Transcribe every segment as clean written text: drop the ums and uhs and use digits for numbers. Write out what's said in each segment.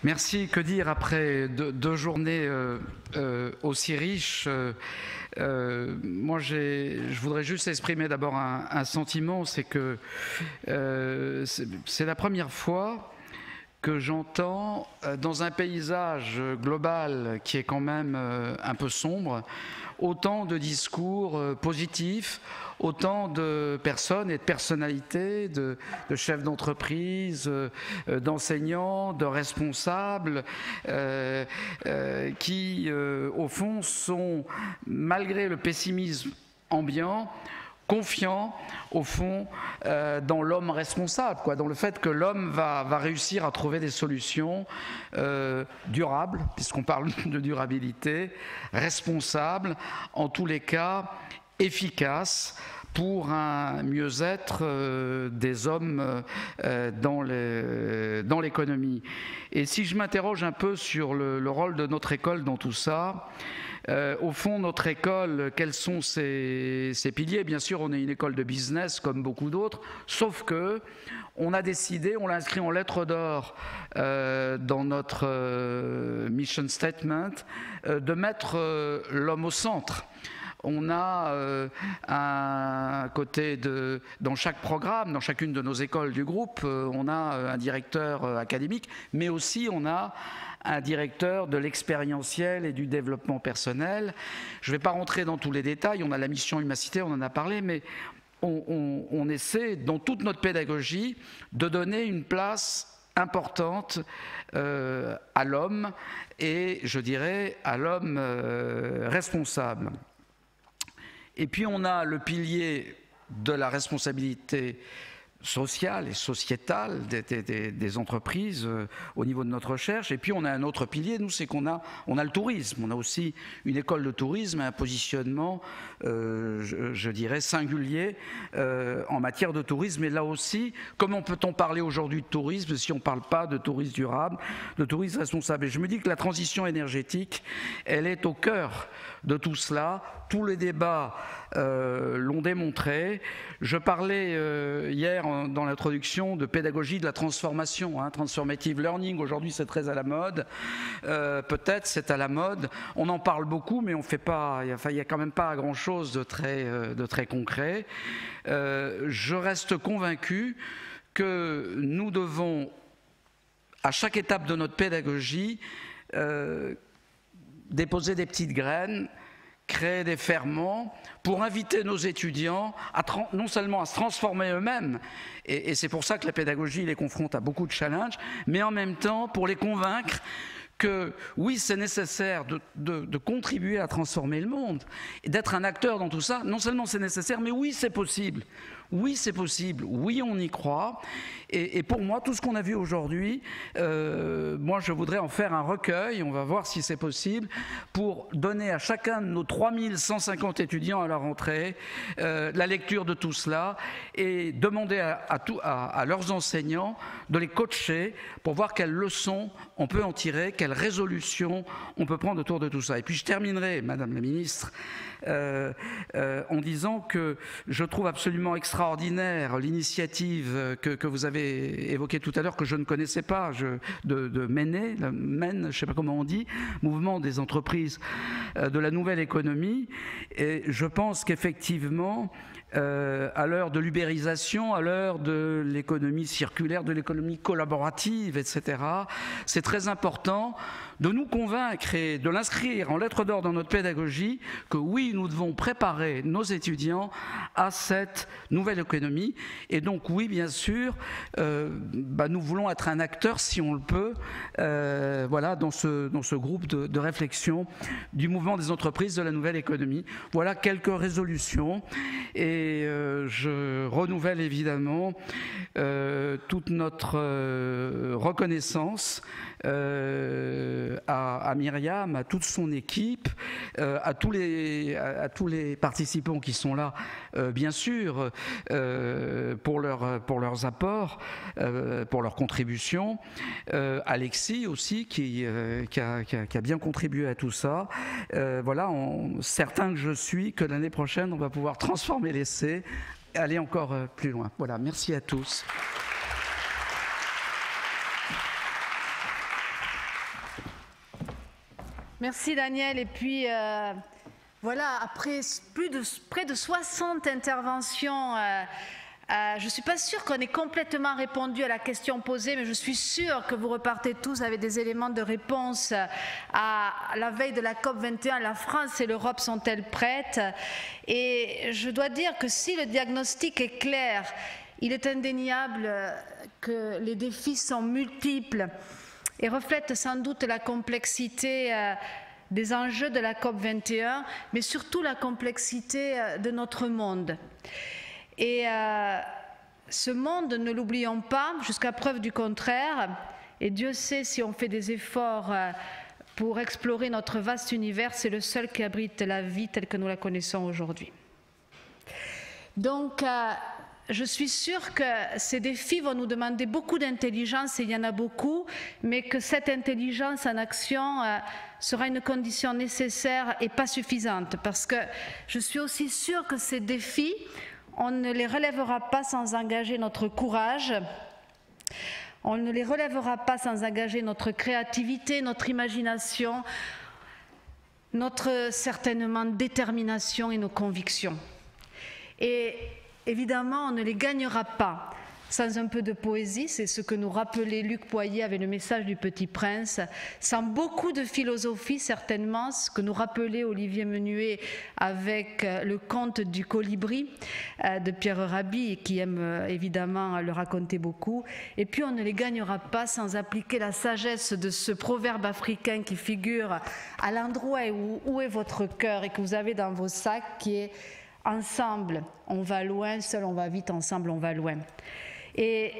Merci. Que dire après deux journées aussi riches? Moi, je voudrais juste exprimer d'abord un sentiment, c'est que c'est la première fois que j'entends, dans un paysage global qui est quand même un peu sombre, autant de discours positifs, autant de personnes et de personnalités, de chefs d'entreprise, d'enseignants, de responsables, qui, au fond, sont, malgré le pessimisme ambiant, confiant, au fond, dans l'homme responsable, dans le fait que l'homme va réussir à trouver des solutions durables, puisqu'on parle de durabilité, responsables, en tous les cas efficaces, pour un mieux-être des hommes dans l'économie. Et si je m'interroge un peu sur le rôle de notre école dans tout ça, au fond, notre école, quels sont ses piliers? Bien sûr, on est une école de business comme beaucoup d'autres, sauf que on a décidé, on l'a inscrit en lettres d'or dans notre mission statement, de mettre l'homme au centre. On a un côté dans chaque programme, dans chacune de nos écoles du groupe, on a un directeur académique, mais aussi on a un directeur de l'expérientiel et du développement personnel. Je ne vais pas rentrer dans tous les détails, on a la mission Humacité, on en a parlé, mais on essaie, dans toute notre pédagogie, de donner une place importante à l'homme et, je dirais, à l'homme responsable. Et puis on a le pilier de la responsabilité sociale et sociétale des entreprises au niveau de notre recherche. Et puis on a un autre pilier, nous, c'est qu'on a le tourisme. On a aussi une école de tourisme, un positionnement, je dirais, singulier en matière de tourisme. Et là aussi, comment peut-on parler aujourd'hui de tourisme si on ne parle pas de tourisme durable, de tourisme responsable? Et je me dis que la transition énergétique, elle est au cœur de tout cela. Tous les débats l'ont démontré. Je parlais hier dans l'introduction de pédagogie de la transformation, transformative learning. Aujourd'hui, c'est très à la mode. Peut-être c'est à la mode. On en parle beaucoup, mais on fait pas. Il y a quand même pas grand-chose de très concret. Je reste convaincu que nous devons, à chaque étape de notre pédagogie, déposer des petites graines, créer des ferments pour inviter nos étudiants non seulement à se transformer eux-mêmes, et c'est pour ça que la pédagogie les confronte à beaucoup de challenges, mais en même temps pour les convaincre que oui, c'est nécessaire de contribuer à transformer le monde, et d'être un acteur dans tout ça. Non seulement c'est nécessaire, mais oui, c'est possible. Oui, c'est possible. Oui, on y croit. Et pour moi, tout ce qu'on a vu aujourd'hui, moi, je voudrais en faire un recueil, on va voir si c'est possible, pour donner à chacun de nos 3150 étudiants à la rentrée la lecture de tout cela et demander à leurs enseignants de les coacher pour voir quelles leçons on peut en tirer, quelles résolutions on peut prendre autour de tout ça. Et puis je terminerai, Madame la Ministre, en disant que je trouve absolument extraordinaire l'initiative que vous avez évoquée tout à l'heure, que je ne connaissais pas, de MENE, je ne sais pas comment on dit, Mouvement des entreprises de la nouvelle économie. Et je pense qu'effectivement, à l'heure de l'ubérisation, à l'heure de l'économie circulaire, de l'économie collaborative, etc., c'est très important de nous convaincre et de l'inscrire en lettres d'or dans notre pédagogie que oui, nous devons préparer nos étudiants à cette nouvelle économie. Et donc oui, bien sûr, nous voulons être un acteur, si on le peut, voilà, dans ce groupe de réflexion du mouvement des entreprises de la nouvelle économie. Voilà quelques résolutions. Et je renouvelle évidemment toute notre reconnaissance à Myriam, à toute son équipe, à tous les participants qui sont là, bien sûr, pour leurs apports, pour leurs contributions. Alexis aussi, qui a bien contribué à tout ça. Voilà, certain que je suis que l'année prochaine, on va pouvoir transformer l'essai et aller encore plus loin. Voilà, merci à tous. Merci Daniel. Et puis voilà, après près de 60 interventions, je ne suis pas sûre qu'on ait complètement répondu à la question posée, mais je suis sûre que vous repartez tous avec des éléments de réponse à la veille de la COP21. La France et l'Europe sont-elles prêtes? Et je dois dire que si le diagnostic est clair, il est indéniable que les défis sont multiples et reflètent sans doute la complexité des enjeux de la COP21, mais surtout la complexité de notre monde. Et ce monde, ne l'oublions pas, jusqu'à preuve du contraire, et Dieu sait si on fait des efforts pour explorer notre vaste univers, c'est le seul qui abrite la vie telle que nous la connaissons aujourd'hui. Donc, je suis sûre que ces défis vont nous demander beaucoup d'intelligence, et il y en a beaucoup, mais que cette intelligence en action sera une condition nécessaire et pas suffisante, parce que je suis aussi sûre que ces défis, on ne les relèvera pas sans engager notre courage, on ne les relèvera pas sans engager notre créativité, notre imagination, notre certainement détermination et nos convictions. Et évidemment, on ne les gagnera pas sans un peu de poésie, c'est ce que nous rappelait Luc Poyer avec le message du Petit Prince, sans beaucoup de philosophie certainement, ce que nous rappelait Olivier Menuet avec le conte du colibri de Pierre Rabhi, qui aime évidemment le raconter beaucoup. Et puis on ne les gagnera pas sans appliquer la sagesse de ce proverbe africain qui figure à l'endroit où est votre cœur et que vous avez dans vos sacs, qui est « Ensemble, on va loin, seul on va vite, ensemble on va loin ». Et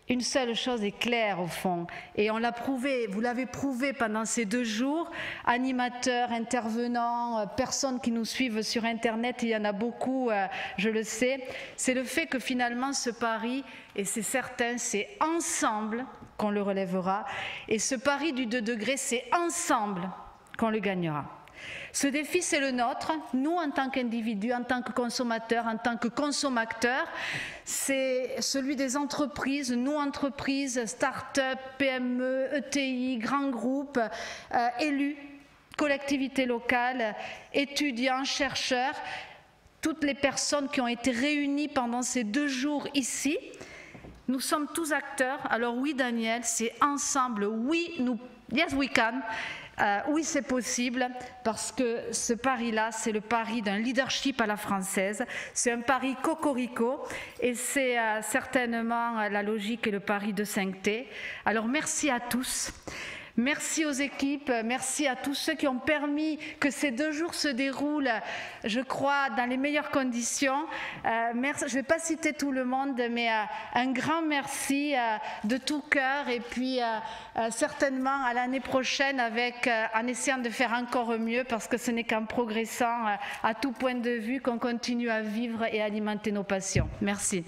une seule chose est claire au fond, et on l'a prouvé, vous l'avez prouvé pendant ces 2 jours, animateurs, intervenants, personnes qui nous suivent sur Internet, il y en a beaucoup, je le sais, c'est le fait que finalement ce pari, et c'est certain, c'est ensemble qu'on le relèvera, et ce pari du 2 degrés, c'est ensemble qu'on le gagnera. Ce défi, c'est le nôtre, nous en tant qu'individus, en tant que consommateurs, en tant que consommateurs. C'est celui des entreprises, nous entreprises, start-up, PME, ETI, grands groupes, élus, collectivités locales, étudiants, chercheurs, toutes les personnes qui ont été réunies pendant ces 2 jours ici. Nous sommes tous acteurs. Alors oui, Daniel, c'est ensemble. Oui, yes we can. Oui, c'est possible, parce que ce pari-là, c'est le pari d'un leadership à la française, c'est un pari cocorico, et c'est certainement la logique et le pari de 5T. Alors merci à tous. Merci aux équipes, merci à tous ceux qui ont permis que ces 2 jours se déroulent, je crois, dans les meilleures conditions. Je ne vais pas citer tout le monde, mais un grand merci de tout cœur, et puis certainement à l'année prochaine en essayant de faire encore mieux, parce que ce n'est qu'en progressant à tout point de vue qu'on continue à vivre et alimenter nos passions. Merci.